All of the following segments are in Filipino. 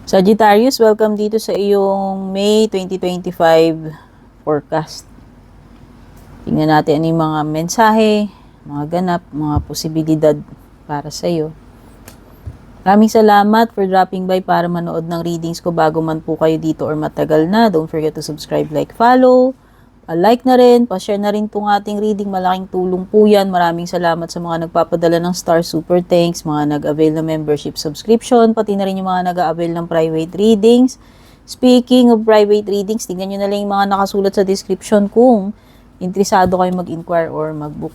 Sagittarius, welcome dito sa iyong May 2025 forecast. Tingnan natin ano yung mga mensahe, mga ganap, mga posibilidad para sa iyo. Maraming salamat for dropping by para manood ng readings ko bago man po kayo dito or matagal na. Don't forget to subscribe, like, follow. Like na rin, pa-share na rin itong ating reading. Malaking tulong po yan. Maraming salamat sa mga nagpapadala ng star super thanks, mga nag-avail ng membership subscription, pati na rin yung mga nag-avail ng private readings. Speaking of private readings, tingnan nyo na lang yung mga nakasulat sa description kung interesado kayo mag-inquire or mag-book.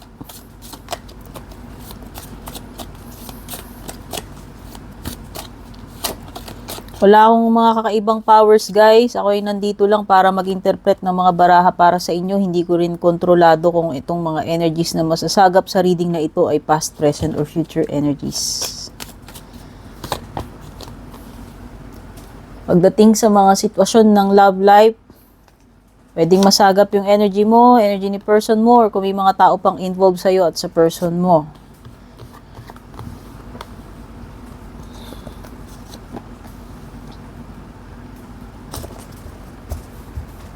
Wala akong mga kakaibang powers, guys. Ako ay nandito lang para mag-interpret ng mga baraha para sa inyo. Hindi ko rin kontrolado kung itong mga energies na masasagap sa reading na ito ay past, present, or future energies. Pagdating sa mga sitwasyon ng love life, pwedeng masagap yung energy mo, energy ni person mo, or kung may mga tao pang involved sa'yo at sa person mo.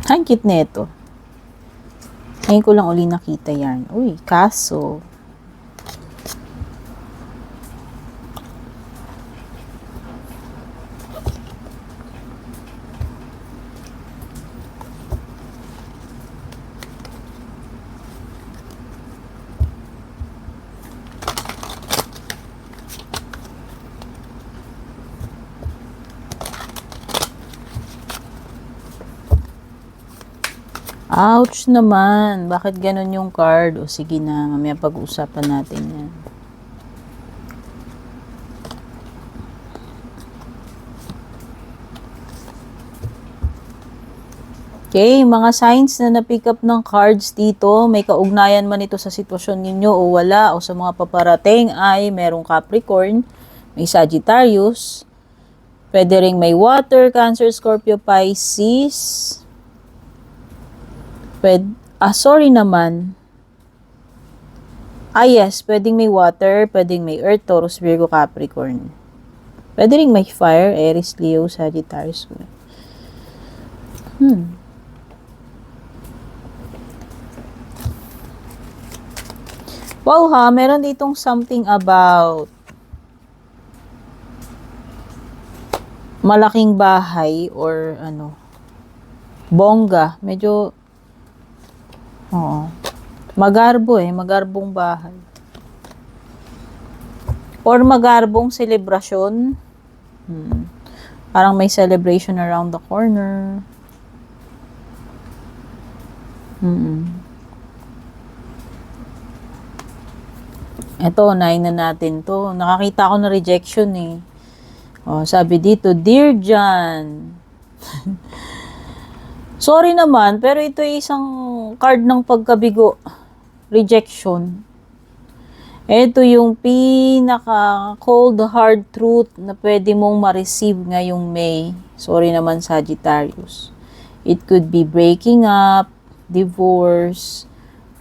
Ang cute nito. Ngayon ko lang uli nakita yan. Uy, kaso. Ouch naman. Bakit ganun yung card? O sige na, mamaya pag-uusapan natin yan. Okay, mga signs na na-pick up ng cards dito, may kaugnayan man ito sa sitwasyon ninyo o wala, o sa mga paparating ay merong Capricorn, may Sagittarius, pwede ring may Water, Cancer, Scorpio, Pisces. Sorry naman. Yes, pwedeng may Water, pwedeng may Earth, Taurus, Virgo, Capricorn. Pwede ring may Fire, Aries, Leo, Sagittarius. Wow ha, meron ditong something about malaking bahay or bongga. Medyo magarbong bahay. Or magarbong celebration. Parang may celebration around the corner. Ito, unahin na natin to. Nakakita ko na rejection eh. Sabi dito, Dear John. Sorry naman, pero ito ay isang card ng pagkabigo. Rejection. Ito yung pinaka cold hard truth na pwede mong ma-receive ngayong May. Sorry naman, Sagittarius. It could be breaking up, divorce,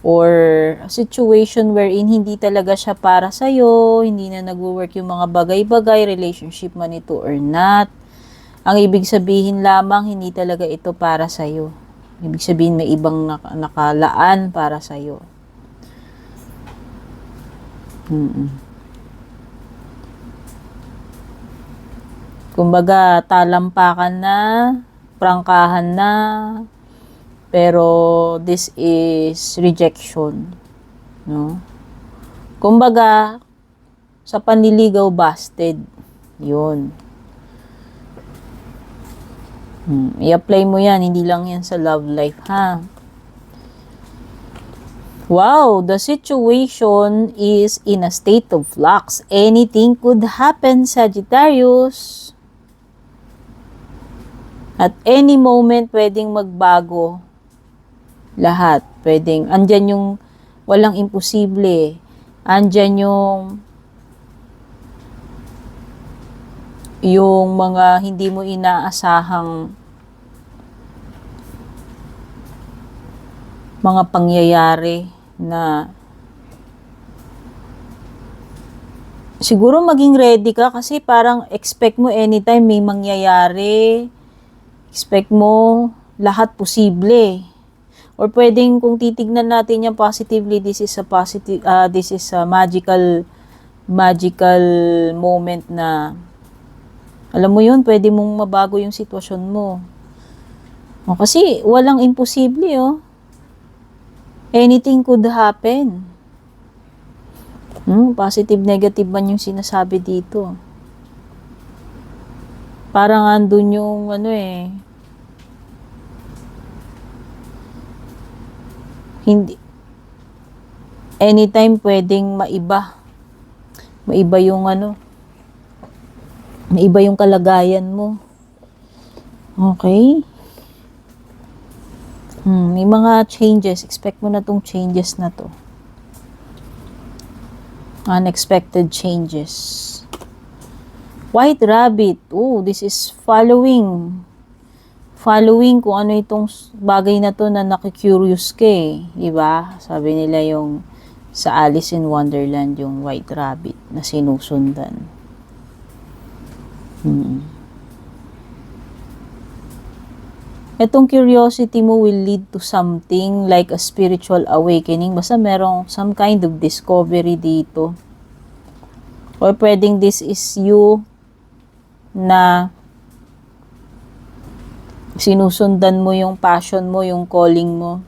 or a situation wherein hindi talaga siya para sa'yo, hindi na nag-work yung mga bagay-bagay, relationship man ito or not. Ang ibig sabihin lamang, hindi talaga ito para sa'yo. Ibig sabihin, may ibang nakalaan para sa'yo. Kumbaga, talampakan na, prangkahan na, pero this is rejection. No? Kumbaga, sa panliligaw, busted. Yun. I-apply mo yan, hindi lang yan sa love life, ha? Wow, the situation is in a state of flux. Anything could happen, Sagittarius. At any moment, pwedeng magbago. Lahat. Pwedeng, andyan yung walang imposible. Andyan yung mga hindi mo inaasahang mga pangyayari na siguro maging ready ka kasi parang expect mo anytime may mangyayari. Expect mo lahat posible. Or pwedeng kung titignan natin yan positively, this is a magical moment na alam mo yun, pwede mong mabago yung sitwasyon mo. O, kasi walang imposible, oh. Anything could happen. Positive, negative man yung sinasabi dito. Parang andun yung hindi, anytime pwedeng maiba. Maiba yung maiba yung kalagayan mo. Okay? May mga changes. Expect mo na tong changes na to. Unexpected changes. White rabbit. Oh, this is following kung ano itong bagay na to na nakikurious ka eh. Diba? Sabi nila yung sa Alice in Wonderland, yung white rabbit na sinusundan. Itong curiosity mo will lead to something like a spiritual awakening. Basta merong some kind of discovery dito. Or pwedeng this is you na sinusundan mo yung passion mo, yung calling mo.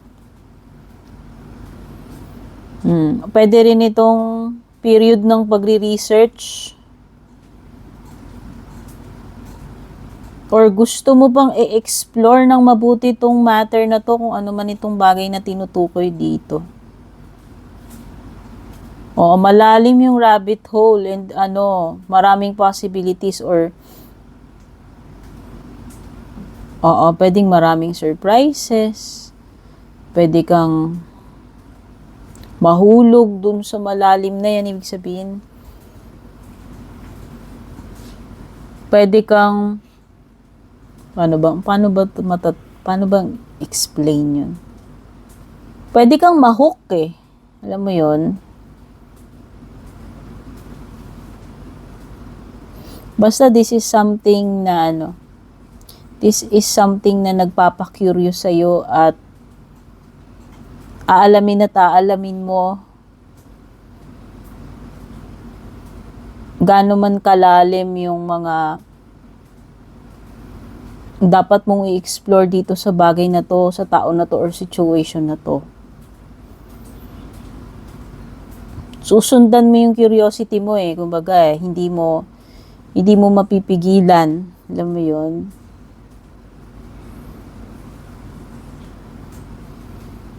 Pwede rin itong period ng pagre-research. Or gusto mo bang i-explore ng mabuti itong matter na to, kung ano man itong bagay na tinutukoy dito. O, malalim yung rabbit hole and maraming possibilities or pwedeng maraming surprises. Pwede kang mahulog dun sa malalim na yan, ibig sabihin. Pwede kang paano bang explain yun? Pwede kang mahook eh. Alam mo yun? Basta this is something na nagpapa-curious sa'yo at aalamin mo gaano man kalalim yung mga dapat mong i-explore dito sa bagay na to, sa tao na to, or situation na to. Susundan mo yung curiosity mo eh. Kumbaga hindi mo mapipigilan. Alam mo yun?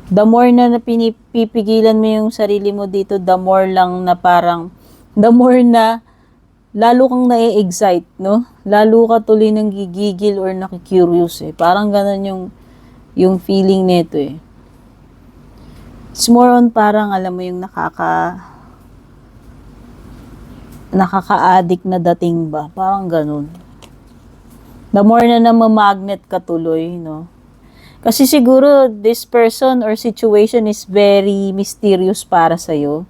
The more na pinipigilan mo yung sarili mo dito, the more na lalo kang na-excite, no? Lalo ka tuloy nang gigigil or nakikurious eh. Parang ganun yung feeling nito eh. It's more on parang alam mo yung nakaka-addict na dating ba? Parang ganun. The more na namamagnet ka tuloy, no? Kasi siguro this person or situation is very mysterious para sa'yo.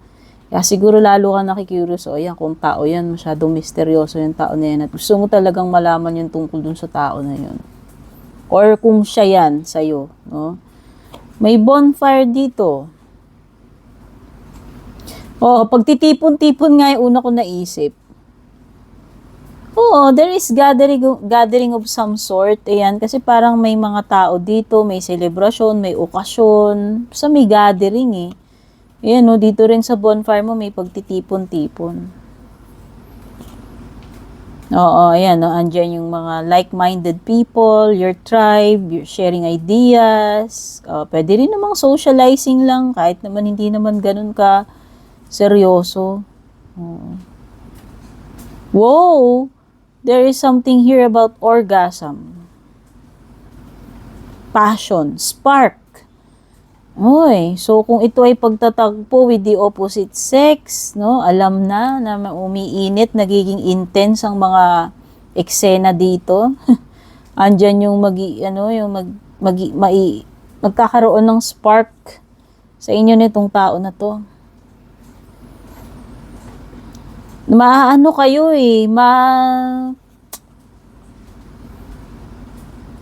Kaya siguro lalo ka nakikurious, yan, kung tao yan, masyadong misteryoso yung tao na yan. At gusto mo talagang malaman yung tungkol dun sa tao na yun. Or kung siya yan sa'yo, no? May bonfire dito. Pagtitipon-tipon nga yung una ko naisip. There is gathering of some sort. Ayan, kasi parang may mga tao dito, may celebration, may okasyon. Basta may gathering eh. Ayan, dito rin sa bonfire mo may pagtitipon-tipon. Ayan, andyan yung mga like-minded people, your tribe, you're sharing ideas. Pwede rin namang socializing lang, kahit naman hindi naman ganun ka seryoso. Wow! There is something here about orgasm. Passion, spark. So kung ito ay pagtatagpo with the opposite sex, no, alam na umiinit, nagiging intense ang mga eksena dito. Andyan yung magkakaroon ng spark sa inyo nitong tao na to. Maano kayo eh,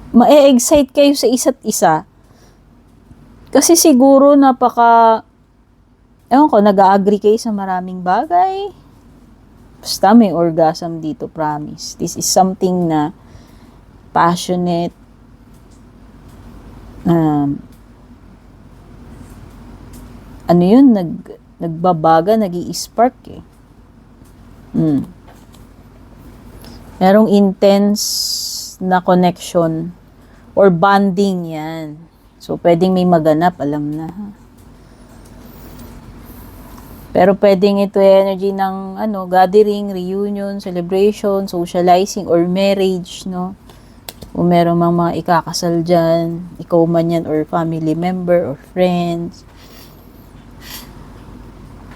ma-excite kayo sa isa't isa. Kasi siguro ewan ko, nag-agree kayo sa maraming bagay. Basta may orgasm dito, promise. This is something na passionate, ano yun, nagbabaga, nag-i-spark eh. Merong intense na connection or bonding yan. So, pwedeng may maganap, alam na. Pero pwedeng ito energy ng gathering, reunion, celebration, socializing, or marriage, no? Kung meron mang mga ikakasal dyan, ikaw man yan, or family member, or friends.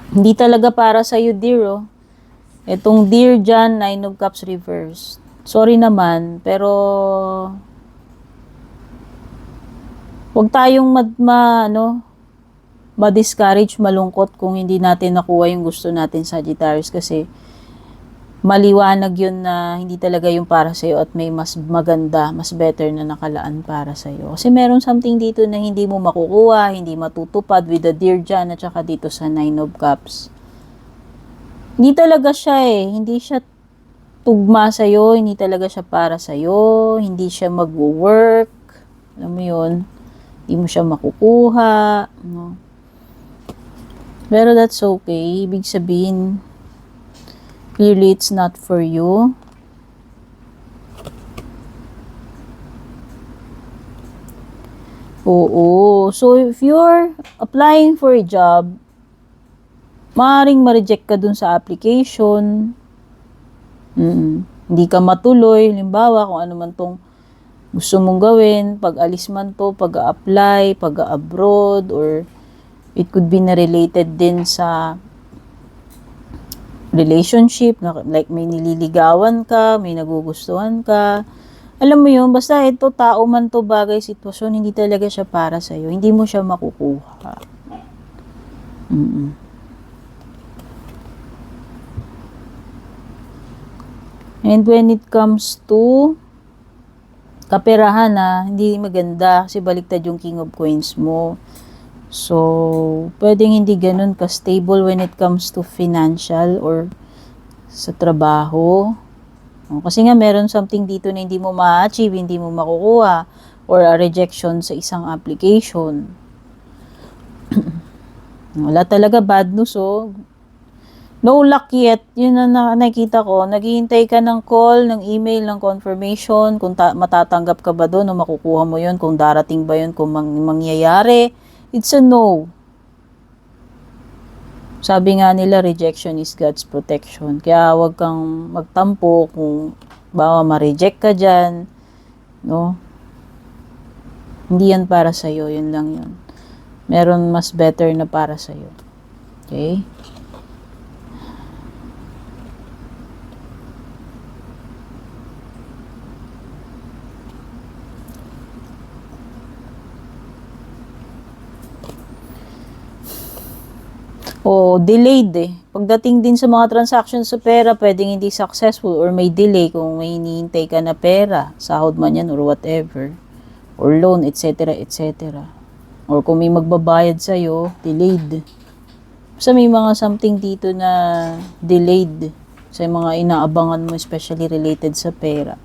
Hindi talaga para sa'yo, dear, oh. Itong Dear John, 9 of Cups reverse. Sorry naman, pero huwag tayong ma-discourage, malungkot kung hindi natin nakuha yung gusto natin, Sagittarius, kasi maliwanag yun na hindi talaga yung para sa'yo at may mas maganda, mas better na nakalaan para sa'yo. Kasi meron something dito na hindi mo makukuha, hindi matutupad with the Dear John at saka dito sa 9 of Cups. Hindi talaga siya hindi siya tugma sa'yo, hindi talaga siya para sa'yo, hindi siya mag-work, alam mo yun, hindi mo siya makukuha, no? Pero that's okay, ibig sabihin, clearly it's not for you. Oo, so if you're applying for a job, maaaring ma-reject ka dun sa application. Hindi ka matuloy. Halimbawa, kung ano man tong gusto mong gawin, pag-alis man to, pag-a-apply, pag-a-abroad, or it could be na related din sa relationship, like may nililigawan ka, may nagugustuhan ka. Alam mo yun, basta ito, tao man to, bagay, sitwasyon, hindi talaga siya para sa'yo. Hindi mo siya makukuha. And when it comes to kaperahan hindi maganda kasi baliktad yung King of Coins mo. So, pwedeng hindi ganun ka-stable when it comes to financial or sa trabaho. Kasi nga meron something dito na hindi mo ma-achieve, hindi mo makukuha, or a rejection sa isang application. Wala talaga, bad news No luck yet. Yun na nakikita ko. Naghihintay ka ng call, ng email, ng confirmation, kung matatanggap ka ba doon o makukuha mo yun, kung darating ba yun, kung mangyayari. It's a no. Sabi nga nila, rejection is God's protection. Kaya wag kang magtampo kung bawa ma-reject ka dyan. No? Hindi yan para sa'yo. Yun lang yun. Meron mas better na para sa'yo. Okay? O delayed Pagdating din sa mga transactions sa pera, pwedeng hindi successful or may delay kung may hinihintay ka na pera, sahod man yan or whatever, or loan, etc., etc. Or kung may magbabayad sa'yo, delayed. Basta may mga something dito na delayed sa mga inaabangan mo, especially related sa pera.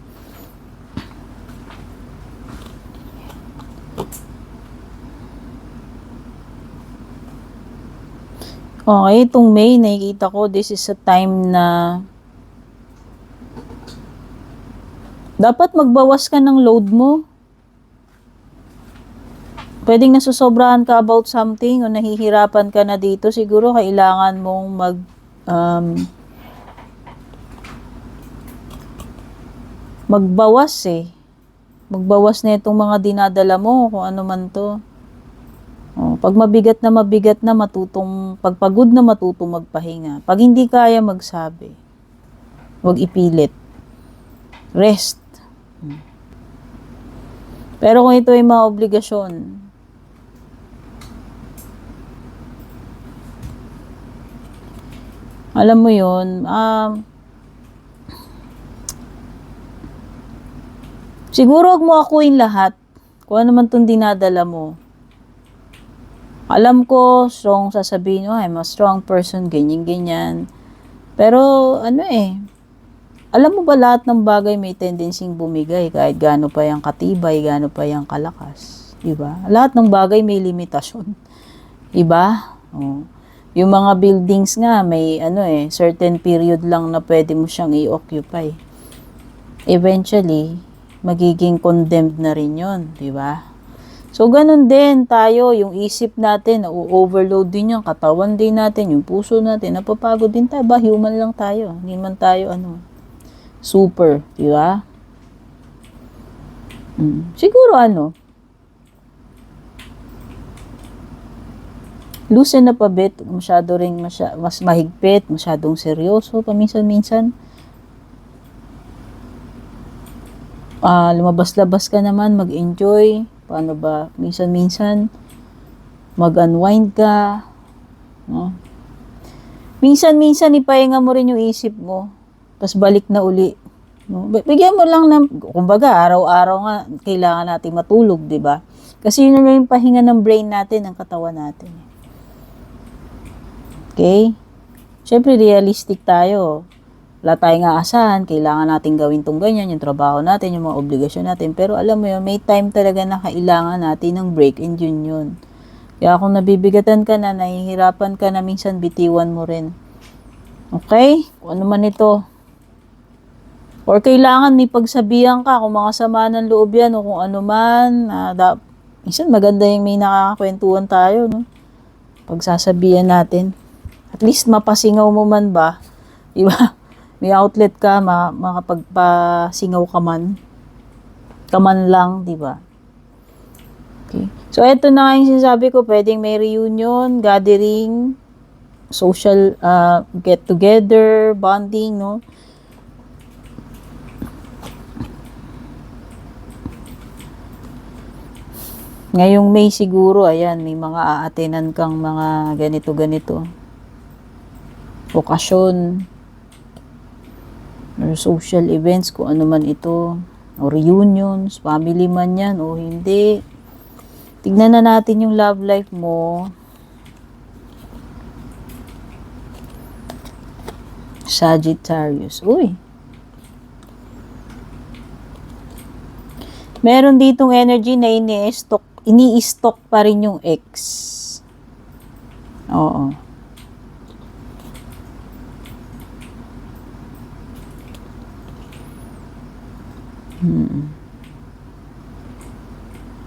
Okay, itong May, nakikita ko, this is a time na dapat magbawas ka ng load mo. Pwedeng nasusobrahan ka about something o nahihirapan ka na dito. Siguro kailangan mong magbawas Magbawas na itong mga dinadala mo, kung ano man to. Pag mabigat na pag pagod na matutong magpahinga. Pag hindi kaya magsabi, huwag ipilit. Rest. Pero kung ito ay mga obligasyon, Alam mo yun, siguro wag mo akuin lahat. Kung ano man itong dinadala mo. Alam ko, strong sasabihin mo, I'm a strong person, ganyan-ganyan. Pero, alam mo ba lahat ng bagay may tendencying bumigay kahit gaano pa yung katibay, gaano pa yung kalakas. Diba? Lahat ng bagay may limitasyon. Diba? Oh. Yung mga buildings nga, may certain period lang na pwede mo siyang i-occupy. Eventually, magiging condemned na rin yun. Diba? So, ganun din tayo, yung isip natin, na-overload din yung katawan din natin, yung puso natin, napapagod din tayo. Ba, human lang tayo. Hindi man tayo, super, di ba? Siguro, loosen na pa bit, masyado ring mas mahigpit, masyadong seryoso, paminsan-minsan. Lumabas-labas ka naman, mag-enjoy. Paano ba? Minsan-minsan, mag-unwind ka. No? Minsan-minsan, ipahinga mo rin yung isip mo. Tapos balik na uli. No? Bigyan mo lang ng, kumbaga, araw-araw nga, kailangan natin matulog, di ba? Kasi yun na yung pahinga ng brain natin, ng katawan natin. Okay? Siyempre, realistic tayo. Wala tayong aasahan, kailangan natin gawin tong ganyan, yung trabaho natin, yung mga obligasyon natin. Pero alam mo yun, may time talaga na kailangan natin ng break, and yun. Kaya kung nabibigatan ka na, nahihirapan ka na, minsan bitiwan mo rin. Okay? Kung ano man ito. Or kailangan may pagsabihan ka, kung mga sama ng loob yan, o kung ano man. Minsan maganda yung may nakakakwentuhan tayo, no? Pagsasabihan natin. At least mapasingaw mo man ba? Diba? May outlet ka, makapagpasingaw ka man. Kaman lang, di ba? Okay. So, eto na yung sinasabi ko, pwedeng may reunion, gathering, social get together, bonding, no? Ngayong May siguro, ayan, may mga aatenan kang mga ganito-ganito. Okasyon, or social events, kung ano man ito, o reunions, family man yan, o hindi. Tignan na natin yung love life mo. Sagittarius. Uy. Meron ditong energy na ini-stock pa rin yung ex. Oo.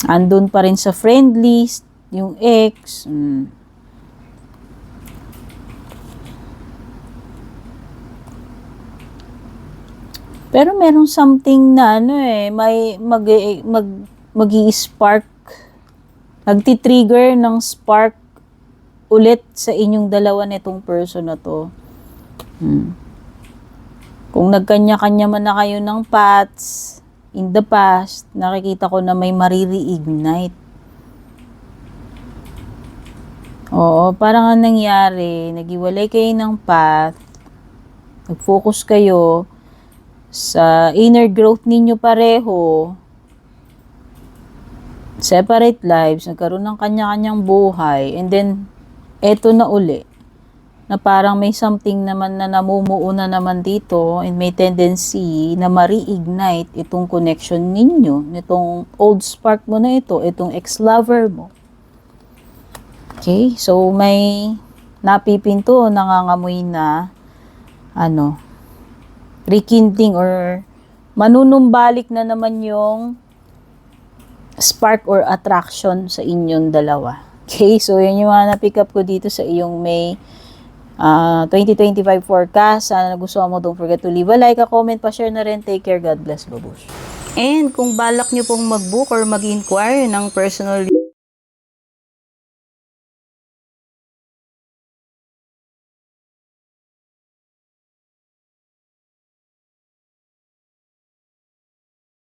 Andun pa rin sa friend list yung ex. Pero merong something na may magi-spark. Nagti-trigger ng spark ulit sa inyong dalawa nitong person na to. Kung nagkanya-kanya man na kayo ng paths in the past, nakikita ko na may mariri-ignite. Oo, parang ang nangyari, naghiwalay kayo ng path, nag-focus kayo sa inner growth ninyo pareho, separate lives, nagkaroon ng kanya-kanyang buhay, and then, eto na uli, na parang may something naman na namumuo na naman dito, and may tendency na ma-reignite itong connection ninyo, nitong old spark mo na ito, itong ex-lover mo. Okay, so may napipinto, nangangamoy na, rekindling or manunumbalik na naman yung spark or attraction sa inyong dalawa. Okay, so yan yung mga na-pick up ko dito sa iyong May 2025 forecast. Sana nagustuhan mo, don't forget to leave a like, a comment, pa-share na rin. Take care, God bless, babush. And kung balak nyo pong mag-book or mag-inquire ng personal